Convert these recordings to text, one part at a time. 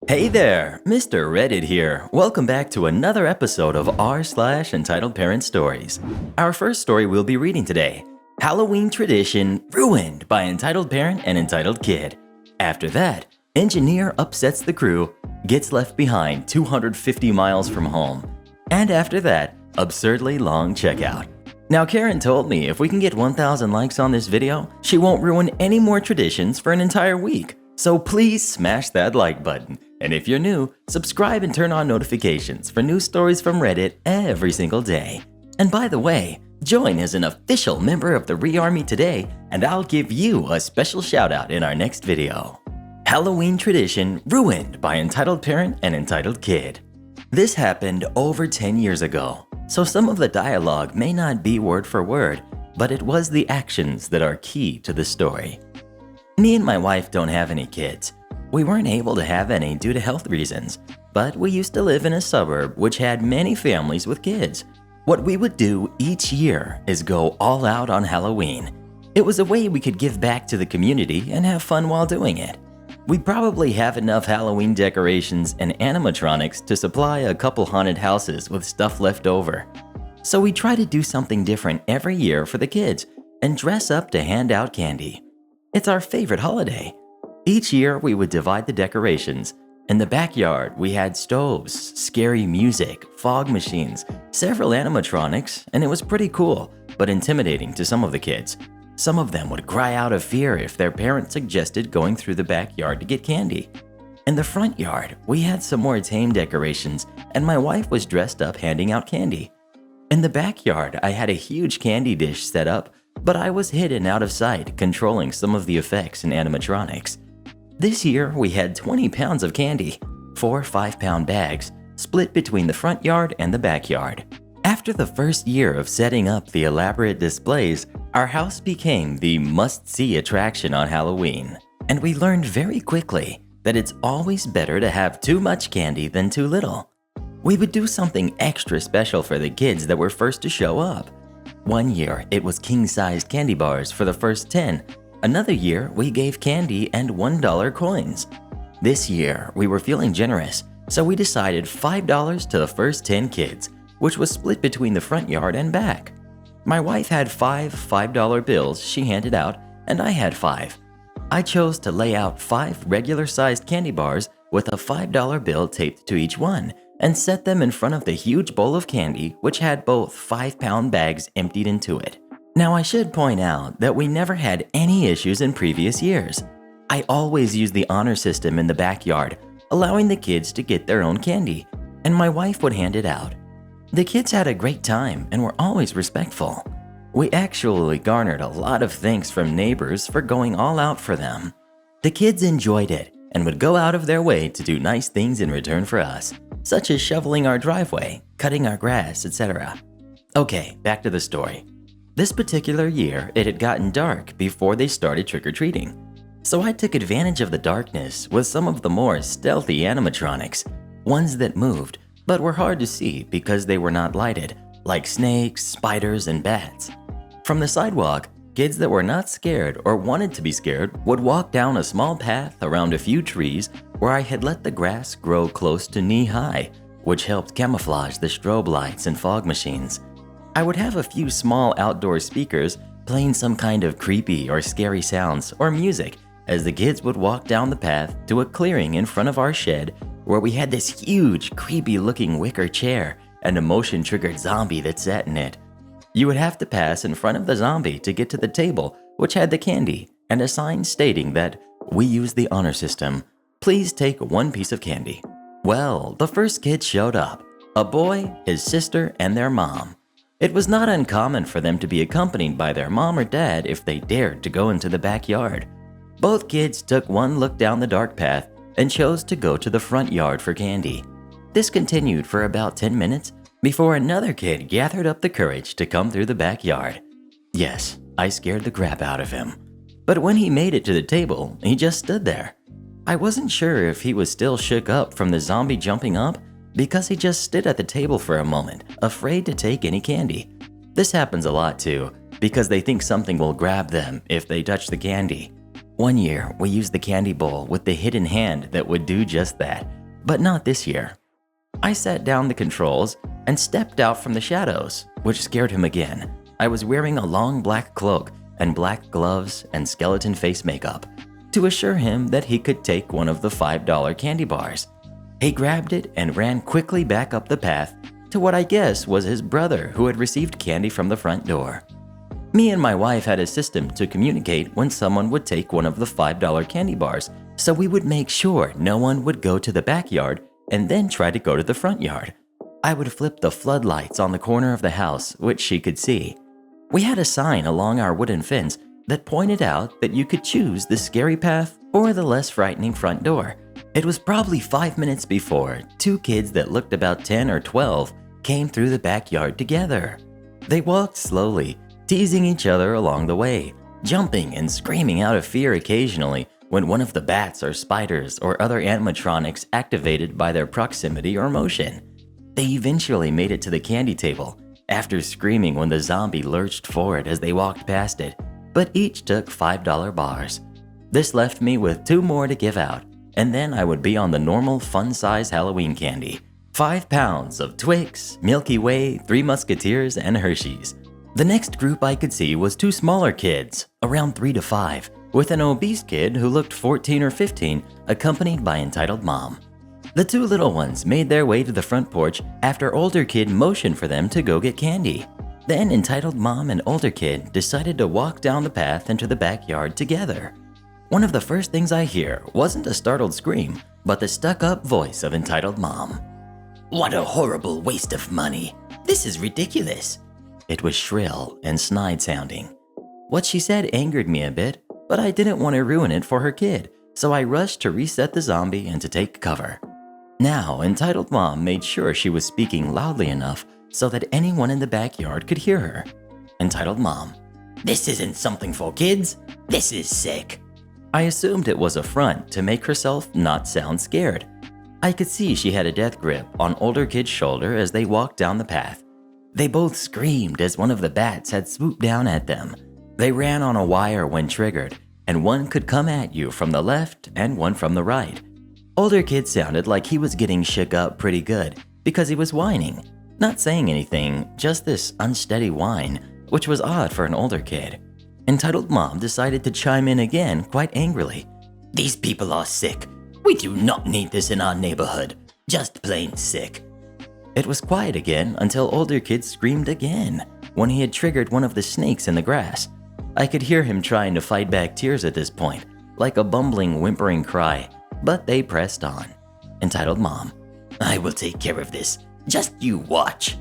Hey there, Mr. Reddit here. Welcome back to another episode of r/Entitled Parent Stories. Our first story we'll be reading today, Halloween Tradition Ruined by Entitled Parent and Entitled Kid. After that, engineer upsets the crew, gets left behind 250 miles from home. And after that, absurdly long checkout. Now Karen told me if we can get 1,000 likes on this video, she won't ruin any more traditions for an entire week. So please smash that like button. And if you're new, subscribe and turn on notifications for new stories from Reddit every single day. And by the way, join as an official member of the Re-Army today, and I'll give you a special shout out in our next video. Halloween Tradition Ruined by Entitled Parent and Entitled Kid. This happened over 10 years ago, so some of the dialogue may not be word for word, but it was the actions that are key to the story. Me and my wife don't have any kids. We weren't able to have any due to health reasons, but we used to live in a suburb which had many families with kids. What we would do each year is go all out on Halloween. It was a way we could give back to the community and have fun while doing it. We probably have enough Halloween decorations and animatronics to supply a couple haunted houses with stuff left over. So we try to do something different every year for the kids and dress up to hand out candy. It's our favorite holiday. Each year we would divide the decorations. In the backyard we had stoves, scary music, fog machines, several animatronics, and it was pretty cool, but intimidating to some of the kids. Some of them would cry out of fear if their parents suggested going through the backyard to get candy. In the front yard, we had some more tame decorations, and my wife was dressed up handing out candy. In the backyard, I had a huge candy dish set up, but I was hidden out of sight, controlling some of the effects and animatronics. This year, we had 20 pounds of candy, 4 5-pound bags, split between the front yard and the backyard. After the first year of setting up the elaborate displays, our house became the must-see attraction on Halloween. And we learned very quickly that it's always better to have too much candy than too little. We would do something extra special for the kids that were first to show up. One year, it was king-sized candy bars for the first 10. Another year, we gave candy and $1 coins. This year, we were feeling generous, so we decided $5 to the first 10 kids, which was split between the front yard and back. My wife had 5 $5 bills she handed out, and I had 5. I chose to lay out 5 regular-sized candy bars with a $5 bill taped to each one, and set them in front of the huge bowl of candy, which had both 5-pound bags emptied into it. Now I should point out that we never had any issues in previous years. I always used the honor system in the backyard, allowing the kids to get their own candy, and my wife would hand it out. The kids had a great time and were always respectful. We actually garnered a lot of thanks from neighbors for going all out for them. The kids enjoyed it and would go out of their way to do nice things in return for us, such as shoveling our driveway, cutting our grass, etc. Okay, back to the story. This particular year, it had gotten dark before they started trick-or-treating. So I took advantage of the darkness with some of the more stealthy animatronics, ones that moved but were hard to see because they were not lighted, like snakes, spiders, and bats. From the sidewalk, kids that were not scared or wanted to be scared would walk down a small path around a few trees where I had let the grass grow close to knee-high, which helped camouflage the strobe lights and fog machines. I would have a few small outdoor speakers playing some kind of creepy or scary sounds or music as the kids would walk down the path to a clearing in front of our shed where we had this huge, creepy-looking wicker chair and a motion-triggered zombie that sat in it. You would have to pass in front of the zombie to get to the table, which had the candy, and a sign stating that we use the honor system. Please take 1 piece of candy. Well, the first kid showed up. A boy, his sister, and their mom. It was not uncommon for them to be accompanied by their mom or dad if they dared to go into the backyard. Both kids took one look down the dark path and chose to go to the front yard for candy. This continued for about 10 minutes before another kid gathered up the courage to come through the backyard. Yes, I scared the crap out of him. But when he made it to the table, he just stood there. I wasn't sure if he was still shook up from the zombie jumping up, because he just stood at the table for a moment, afraid to take any candy. This happens a lot too, because they think something will grab them if they touch the candy. One year, we used the candy bowl with the hidden hand that would do just that, but not this year. I sat down the controls and stepped out from the shadows, which scared him again. I was wearing a long black cloak and black gloves and skeleton face makeup to assure him that he could take one of the $5 candy bars. He grabbed it and ran quickly back up the path to what I guess was his brother who had received candy from the front door. Me and my wife had a system to communicate when someone would take one of the $5 candy bars, so we would make sure no one would go to the backyard and then try to go to the front yard. I would flip the floodlights on the corner of the house, which she could see. We had a sign along our wooden fence that pointed out that you could choose the scary path or the less frightening front door. It was probably 5 minutes before 2 kids that looked about 10 or 12 came through the backyard together. They walked slowly, teasing each other along the way, jumping and screaming out of fear occasionally when one of the bats or spiders or other animatronics activated by their proximity or motion. They eventually made it to the candy table after screaming when the zombie lurched forward as they walked past it, but each took $5 bars. This left me with 2 more to give out, and then I would be on the normal fun-size Halloween candy. 5 pounds of Twix, Milky Way, 3 Musketeers, and Hershey's. The next group I could see was 2 smaller kids, around 3 to 5, with an obese kid who looked 14 or 15, accompanied by entitled mom. The 2 little ones made their way to the front porch after older kid motioned for them to go get candy. Then entitled mom and older kid decided to walk down the path into the backyard together. One of the first things I hear wasn't a startled scream, but the stuck-up voice of entitled mom. "What a horrible waste of money. This is ridiculous." It was shrill and snide sounding. What she said angered me a bit, but I didn't want to ruin it for her kid, so I rushed to reset the zombie and to take cover. Now, entitled mom made sure she was speaking loudly enough so that anyone in the backyard could hear her. Entitled mom, "This isn't something for kids. This is sick." I assumed it was a front to make herself not sound scared. I could see she had a death grip on older kid's shoulder as they walked down the path. They both screamed as one of the bats had swooped down at them. They ran on a wire when triggered, and one could come at you from the left and one from the right. Older kid sounded like he was getting shook up pretty good because he was whining, not saying anything, just this unsteady whine, which was odd for an older kid. Entitled mom decided to chime in again quite angrily. "These people are sick. We do not need this in our neighborhood. Just plain sick." It was quiet again until older kid screamed again when he had triggered one of the snakes in the grass. I could hear him trying to fight back tears at this point, like a bumbling, whimpering cry, but they pressed on. Entitled mom, "I will take care of this. Just you watch."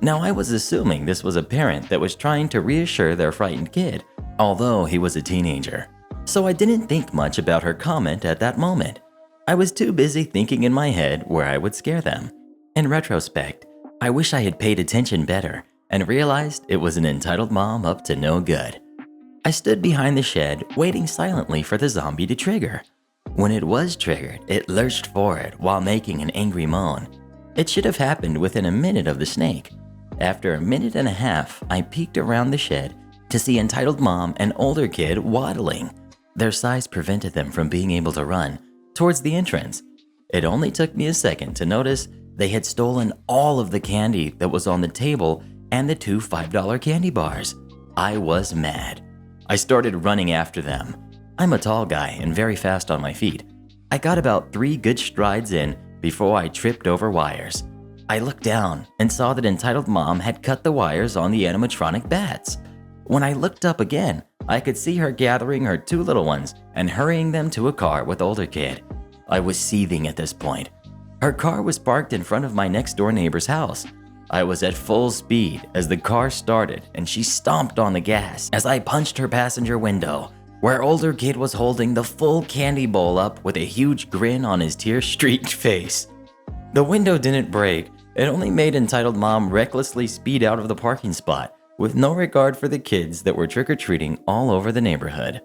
Now I was assuming this was a parent that was trying to reassure their frightened kid, although he was a teenager. So I didn't think much about her comment at that moment. I was too busy thinking in my head where I would scare them. In retrospect, I wish I had paid attention better and realized it was an entitled mom up to no good. I stood behind the shed waiting silently for the zombie to trigger. When it was triggered, it lurched forward while making an angry moan. It should have happened within a minute of the snake. After a minute and a half, I peeked around the shed to see entitled mom and older kid waddling. Their size prevented them from being able to run towards the entrance. It only took me a second to notice they had stolen all of the candy that was on the table and the 2 $5 candy bars. I was mad. I started running after them. I'm a tall guy and very fast on my feet. I got about 3 good strides in before I tripped over wires. I looked down and saw that entitled mom had cut the wires on the animatronic bats. When I looked up again, I could see her gathering her 2 little ones and hurrying them to a car with older kid. I was seething at this point. Her car was parked in front of my next door neighbor's house. I was at full speed as the car started and she stomped on the gas as I punched her passenger window, where older kid was holding the full candy bowl up with a huge grin on his tear-streaked face. The window didn't break, it only made entitled mom recklessly speed out of the parking spot with no regard for the kids that were trick-or-treating all over the neighborhood.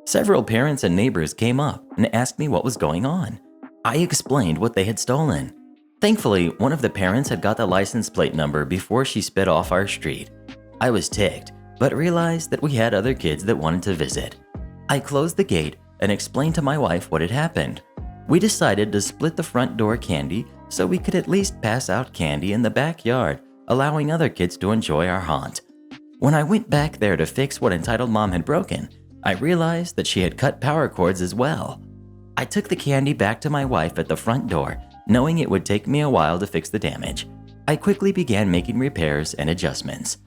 Several parents and neighbors came up and asked me what was going on. I explained what they had stolen. Thankfully, one of the parents had got the license plate number before she sped off our street. I was ticked, but realized that we had other kids that wanted to visit. I closed the gate and explained to my wife what had happened. We decided to split the front door candy so we could at least pass out candy in the backyard, allowing other kids to enjoy our haunt. When I went back there to fix what Entitled Mom had broken, I realized that she had cut power cords as well. I took the candy back to my wife at the front door, knowing it would take me a while to fix the damage. I quickly began making repairs and adjustments.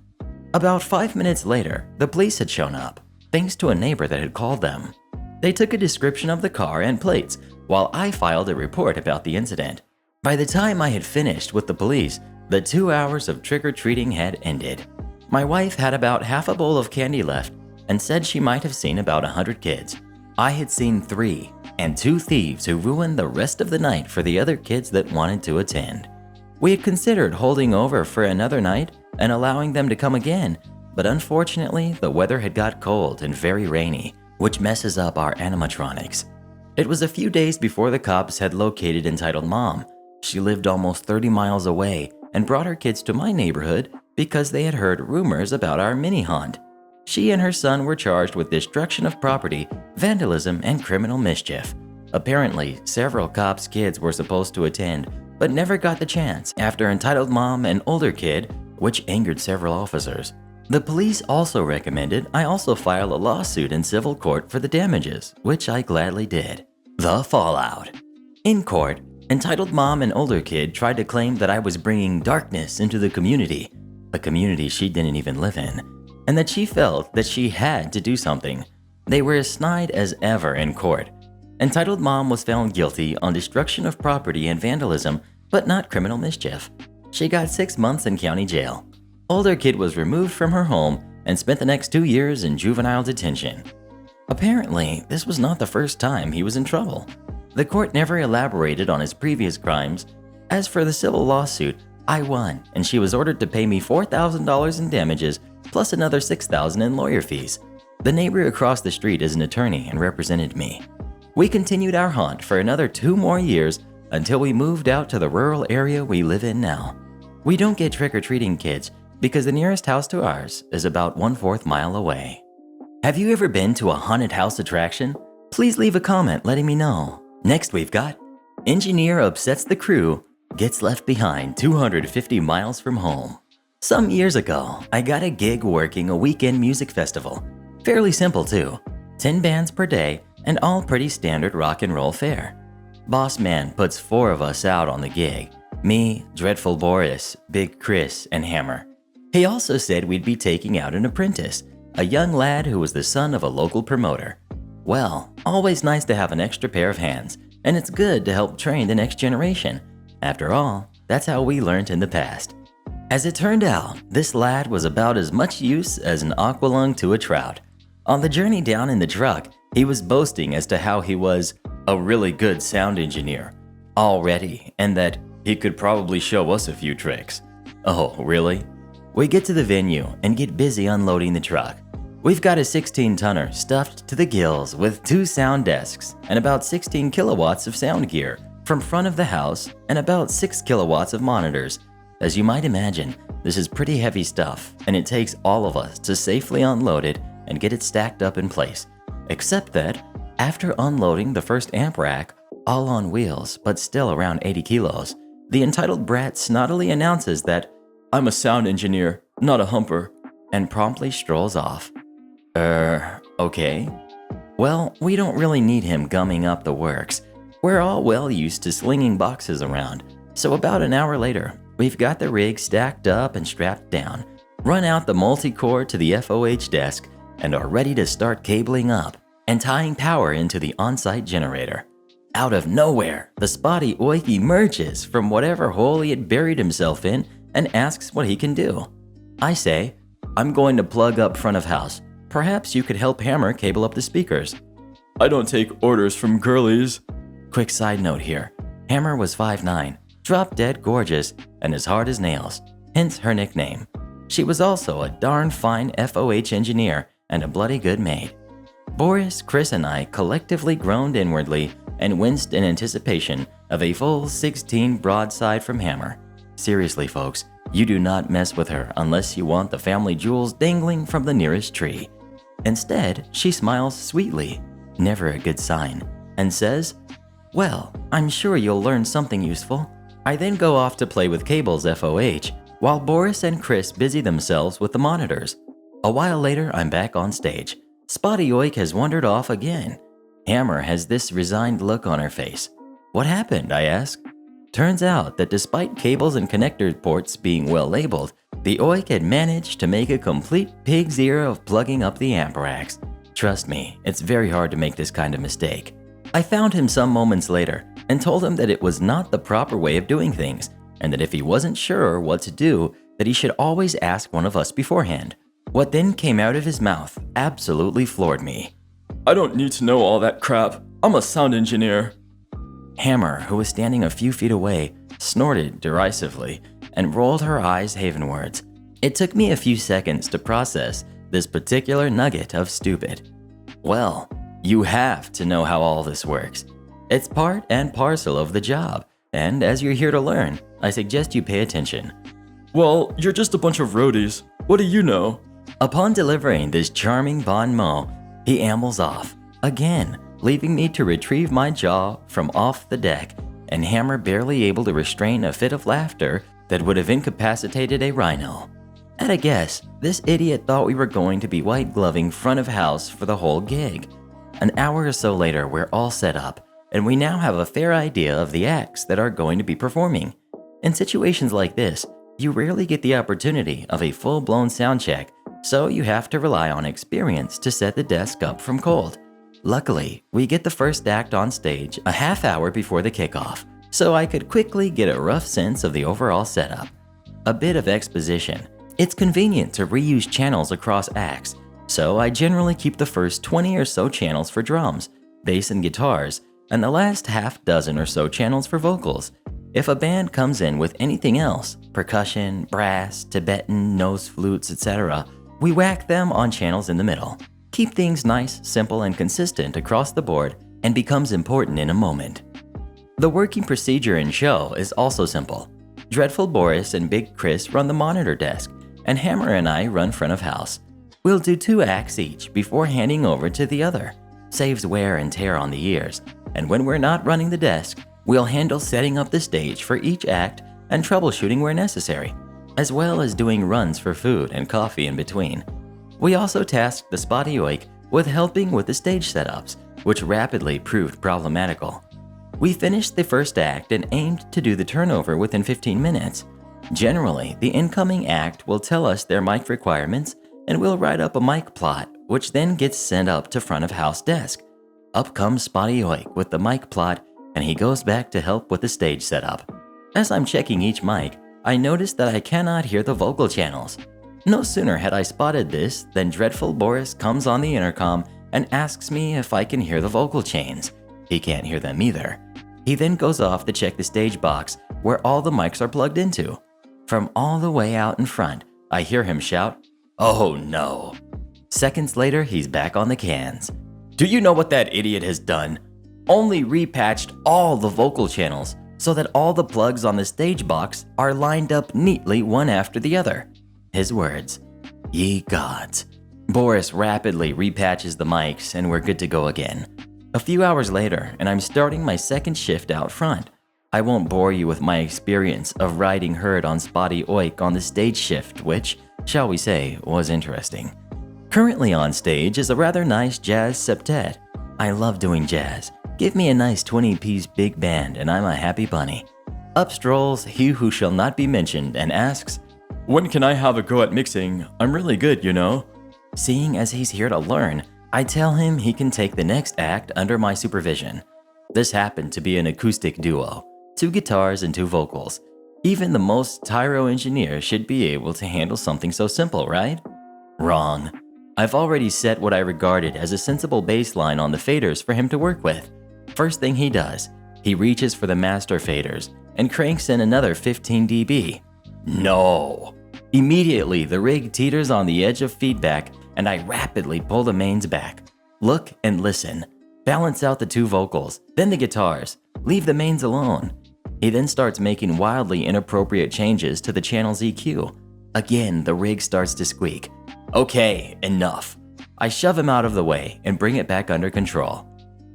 About 5 minutes later, the police had shown up, thanks to a neighbor that had called them. They took a description of the car and plates, while I filed a report about the incident. By the time I had finished with the police, the 2 hours of trick-or-treating had ended. My wife had about half a bowl of candy left and said she might have seen about 100 kids. I had seen 3, and 2 thieves who ruined the rest of the night for the other kids that wanted to attend. We had considered holding over for another night and allowing them to come again, but unfortunately the weather had got cold and very rainy, which messes up our animatronics. It was a few days before the cops had located Entitled Mom. She lived almost 30 miles away and brought her kids to my neighborhood because they had heard rumors about our mini haunt. She and her son were charged with destruction of property, vandalism, and criminal mischief. Apparently, several cops' kids were supposed to attend, but never got the chance after Entitled Mom and older kid, which angered several officers. The police also recommended I also file a lawsuit in civil court for the damages, which I gladly did. The fallout. In court, Entitled Mom and older kid tried to claim that I was bringing darkness into the community, a community she didn't even live in, and that she felt that she had to do something. They were as snide as ever in court. Entitled Mom was found guilty on destruction of property and vandalism, but not criminal mischief. She got 6 months in county jail. Older kid was removed from her home and spent the next 2 years in juvenile detention. Apparently, this was not the first time he was in trouble. The court never elaborated on his previous crimes. As for the civil lawsuit, I won, and she was ordered to pay me $4,000 in damages plus another $6,000 in lawyer fees. The neighbor across the street is an attorney and represented me. We continued our haunt for another 2 more years until we moved out to the rural area we live in now. We don't get trick-or-treating kids because the nearest house to ours is about 1/4 mile away. Have you ever been to a haunted house attraction? Please leave a comment letting me know. Next we've got engineer upsets the crew, gets left behind 250 miles from home. Some years ago, I got a gig working a weekend music festival. Fairly simple too, 10 bands per day and all pretty standard rock and roll fare. Boss man puts 4 of us out on the gig, me, Dreadful Boris, Big Chris, and Hammer. He also said we'd be taking out an apprentice, a young lad who was the son of a local promoter. Well, always nice to have an extra pair of hands, and it's good to help train the next generation. After all, that's how we learned in the past. As it turned out, this lad was about as much use as an aqualung to a trout. On the journey down in the truck, he was boasting as to how he was a really good sound engineer already, and that he could probably show us a few tricks. Oh, really? We get to the venue and get busy unloading the truck. We've got a 16-tonner stuffed to the gills with 2 sound desks and about 16 kilowatts of sound gear from front of the house and about 6 kilowatts of monitors. As you might imagine, this is pretty heavy stuff, and it takes all of us to safely unload it and get it stacked up in place. Except that, after unloading the first amp rack, all on wheels but still around 80 kilos, the entitled brat snottily announces that, "I'm a sound engineer, not a humper," and promptly strolls off. Okay. Well, we don't really need him gumming up the works. We're all well used to slinging boxes around, so about an hour later, we've got the rig stacked up and strapped down, run out the multi-core to the FOH desk, and are ready to start cabling up and tying power into the on-site generator. Out of nowhere, the spotty oik emerges from whatever hole he had buried himself in and asks what he can do. I say, "I'm going to plug up front of house. Perhaps you could help Hammer cable up the speakers." "I don't take orders from girlies." Quick side note here, Hammer was 5'9", drop dead gorgeous, and as hard as nails, hence her nickname. She was also a darn fine FOH engineer and a bloody good maid. Boris, Chris, and I collectively groaned inwardly and winced in anticipation of a full 16 broadside from Hammer. Seriously, folks, you do not mess with her unless you want the family jewels dangling from the nearest tree. Instead, she smiles sweetly, never a good sign, and says, Well, I'm sure you'll learn something useful. I then go off to play with cables FOH, while Boris and Chris busy themselves with the monitors. A while later, I'm back on stage. Spotty Oik has wandered off again. Hammer has this resigned look on her face. What happened, I ask. Turns out that despite cables and connector ports being well labeled, the Oik had managed to make a complete pig's ear of plugging up the amp racks. Trust me, it's very hard to make this kind of mistake. I found him some moments later and told him that it was not the proper way of doing things, and that if he wasn't sure what to do, that he should always ask one of us beforehand. What then came out of his mouth absolutely floored me. I don't need to know all that crap. I'm a sound engineer. Hammer, who was standing a few feet away, snorted derisively and rolled her eyes heavenwards. It took me a few seconds to process this particular nugget of stupid. Well, you have to know how all this works. It's part and parcel of the job, and as you're here to learn, I suggest you pay attention. Well, you're just a bunch of roadies. What do you know? Upon delivering this charming bon mot, he ambles off, again, leaving me to retrieve my jaw from off the deck, and Hammer barely able to restrain a fit of laughter that would have incapacitated a rhino. At a guess, this idiot thought we were going to be white gloving front of house for the whole gig. An hour or so later, we're all set up, and we now have a fair idea of the acts that are going to be performing. In situations like this, you rarely get the opportunity of a full-blown sound check, so you have to rely on experience to set the desk up from cold. Luckily, we get the first act on stage a half hour before the kickoff, so I could quickly get a rough sense of the overall setup. A bit of exposition. It's convenient to reuse channels across acts, so I generally keep the first 20 or so channels for drums, bass and guitars, and the last half dozen or so channels for vocals. If a band comes in with anything else, percussion, brass, Tibetan, nose flutes, etc., we whack them on channels in the middle. Keep things nice, simple, and consistent across the board, and becomes important in a moment. The working procedure in show is also simple. Dreadful Boris and Big Chris run the monitor desk, and Hammer and I run front of house. We'll do 2 acts each before handing over to the other. Saves wear and tear on the ears, and when we're not running the desk, we'll handle setting up the stage for each act and troubleshooting where necessary, as well as doing runs for food and coffee in between. We also tasked the Spotty Oik with helping with the stage setups, which rapidly proved problematical. We finished the first act and aimed to do the turnover within 15 minutes. Generally, the incoming act will tell us their mic requirements, and we'll write up a mic plot, which then gets sent up to front of house desk. Up comes Spotty Oik with the mic plot, and he goes back to help with the stage setup. As I'm checking each mic, I notice that I cannot hear the vocal channels. No sooner had I spotted this than Dreadful Boris comes on the intercom and asks me if I can hear the vocal chains. He can't hear them either. He then goes off to check the stage box where all the mics are plugged into. From all the way out in front, I hear him shout, "Oh no." Seconds later, he's back on the cans. "Do you know what that idiot has done? Only repatched all the vocal channels so that all the plugs on the stage box are lined up neatly one after the other." His words. Ye gods. Boris rapidly repatches the mics and we're good to go again. A few hours later, and I'm starting my second shift out front. I won't bore you with my experience of riding herd on Spotty Oik on the stage shift, which, shall we say, was interesting. Currently on stage is a rather nice jazz septet. I love doing jazz. Give me a nice 20-piece big band and I'm a happy bunny. Up strolls he who shall not be mentioned and asks, "When can I have a go at mixing? I'm really good, you know." Seeing as he's here to learn, I tell him he can take the next act under my supervision. This happened to be an acoustic duo, 2 guitars and 2 vocals. Even the most tyro engineer should be able to handle something so simple, right? Wrong. I've already set what I regarded as a sensible baseline on the faders for him to work with. First thing he does, he reaches for the master faders and cranks in another 15 dB. No! Immediately, the rig teeters on the edge of feedback and I rapidly pull the mains back. Look and listen. Balance out the 2 vocals, then the guitars. Leave the mains alone. He then starts making wildly inappropriate changes to the channel's EQ. Again, the rig starts to squeak. Okay, enough. I shove him out of the way and bring it back under control.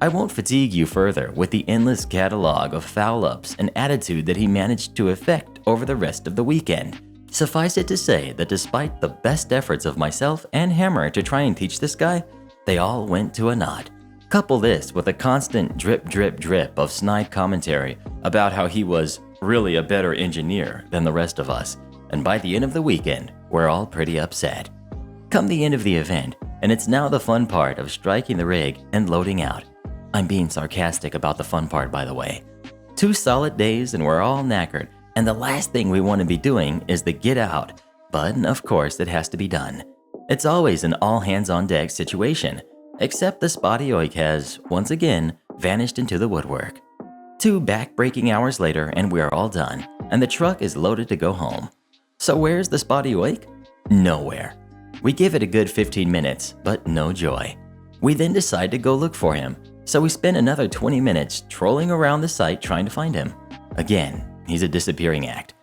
I won't fatigue you further with the endless catalog of foul-ups and attitude that he managed to effect over the rest of the weekend. Suffice it to say that despite the best efforts of myself and Hammer to try and teach this guy, they all went to a knot. Couple this with a constant drip drip drip of snide commentary about how he was really a better engineer than the rest of us, and by the end of the weekend, we're all pretty upset. Come the end of the event, and it's now the fun part of striking the rig and loading out. I'm being sarcastic about the fun part, by the way. 2 solid days and we're all knackered, and the last thing we want to be doing is the get out, but of course it has to be done. It's always an all-hands-on-deck situation, except the spotty oik has, once again, vanished into the woodwork. 2 back-breaking hours later and we're all done, and the truck is loaded to go home. So where's the spotty oik? Nowhere. We give it a good 15 minutes, but no joy. We then decide to go look for him, so we spend another 20 minutes trolling around the site trying to find him. Again, he's a disappearing act.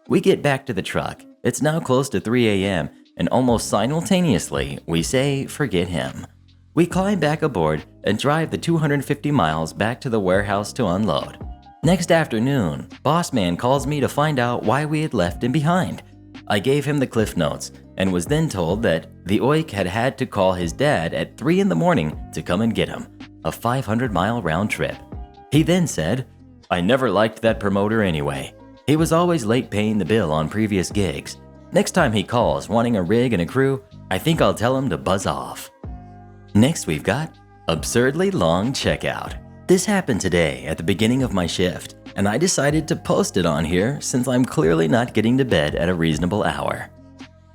We get back to the truck. It's now close to 3 a.m., and almost simultaneously, we say, forget him. We climb back aboard and drive the 250 miles back to the warehouse to unload. Next afternoon, boss man calls me to find out why we had left him behind. I gave him the cliff notes and was then told that the oik had to call his dad at 3 in the morning to come and get him, a 500-mile round trip. He then said, "I never liked that promoter anyway. He was always late paying the bill on previous gigs. Next time he calls wanting a rig and a crew, I think I'll tell him to buzz off." Next we've got absurdly long checkout. This happened today at the beginning of my shift, and I decided to post it on here since I'm clearly not getting to bed at a reasonable hour.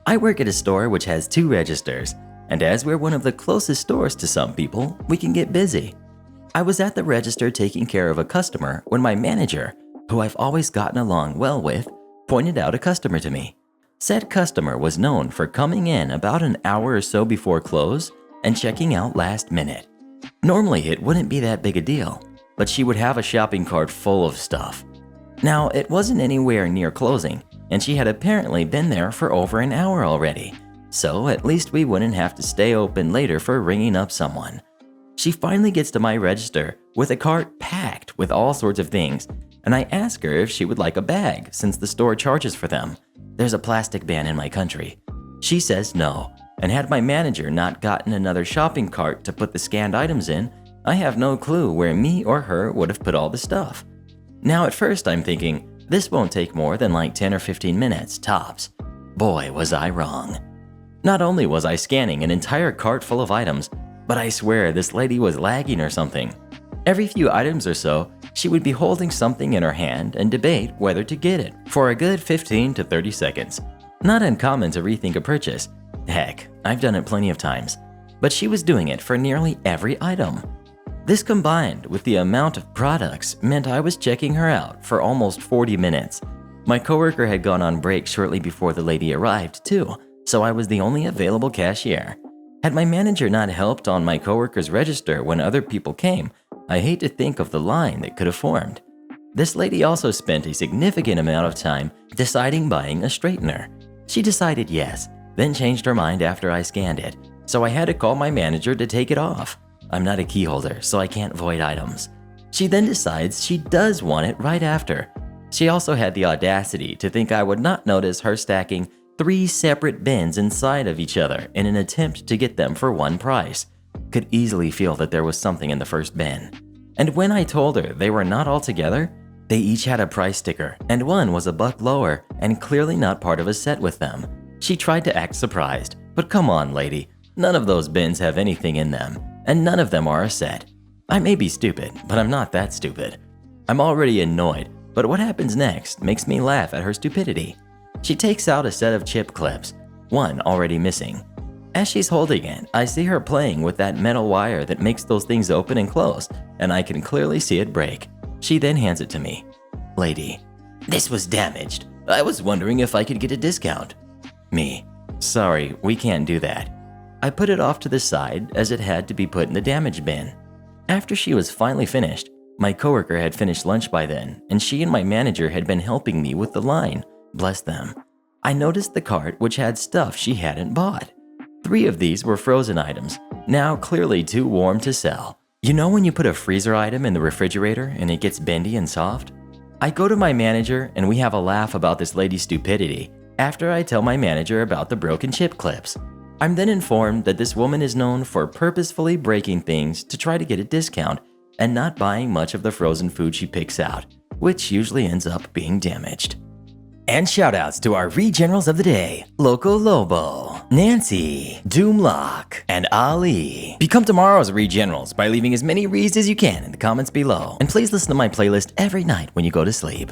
I work at a store which has 2 registers, and as we're one of the closest stores to some people, we can get busy. I was at the register taking care of a customer when my manager, who I've always gotten along well with, pointed out a customer to me. Said customer was known for coming in about an hour or so before close and checking out last minute. Normally it wouldn't be that big a deal, but she would have a shopping cart full of stuff. Now, it wasn't anywhere near closing, and she had apparently been there for over an hour already, so at least we wouldn't have to stay open later for ringing up someone. She finally gets to my register with a cart packed with all sorts of things, and I ask her if she would like a bag since the store charges for them. There's a plastic ban in my country. She says no, and had my manager not gotten another shopping cart to put the scanned items in, I have no clue where me or her would have put all the stuff. Now at first I'm thinking, this won't take more than like 10 or 15 minutes, tops. Boy, was I wrong. Not only was I scanning an entire cart full of items, but I swear this lady was lagging or something. Every few items or so, she would be holding something in her hand and debate whether to get it for a good 15 to 30 seconds. Not uncommon to rethink a purchase. Heck, I've done it plenty of times. But she was doing it for nearly every item. This combined with the amount of products meant I was checking her out for almost 40 minutes. My coworker had gone on break shortly before the lady arrived too, so I was the only available cashier. Had my manager not helped on my coworker's register when other people came, I hate to think of the line that could have formed. This lady also spent a significant amount of time deciding buying a straightener. She decided yes, then changed her mind after I scanned it, so I had to call my manager to take it off. I'm not a key holder, so I can't void items. She then decides she does want it right after. She also had the audacity to think I would not notice her stacking 3 separate bins inside of each other in an attempt to get them for one price. Could easily feel that there was something in the first bin. And when I told her they were not all together, they each had a price sticker, and one was $1 lower and clearly not part of a set with them. She tried to act surprised, but come on, lady, none of those bins have anything in them, and none of them are a set. I may be stupid, but I'm not that stupid. I'm already annoyed, but what happens next makes me laugh at her stupidity. She takes out a set of chip clips, one already missing. As she's holding it, I see her playing with that metal wire that makes those things open and close, and I can clearly see it break. She then hands it to me. Lady, this was damaged. I was wondering if I could get a discount. Me, sorry, we can't do that. I put it off to the side as it had to be put in the damage bin. After she was finally finished, my coworker had finished lunch by then, and she and my manager had been helping me with the line. Bless them. I noticed the cart which had stuff she hadn't bought. 3 of these were frozen items, now clearly too warm to sell. You know when you put a freezer item in the refrigerator and it gets bendy and soft? I go to my manager and we have a laugh about this lady's stupidity after I tell my manager about the broken chip clips. I'm then informed that this woman is known for purposefully breaking things to try to get a discount and not buying much of the frozen food she picks out, which usually ends up being damaged. And shoutouts to our Regenerals of the day, Loco Lobo, Nancy, Doomlock, and Ali. Become tomorrow's Regenerals by leaving as many reads as you can in the comments below. And please listen to my playlist every night when you go to sleep.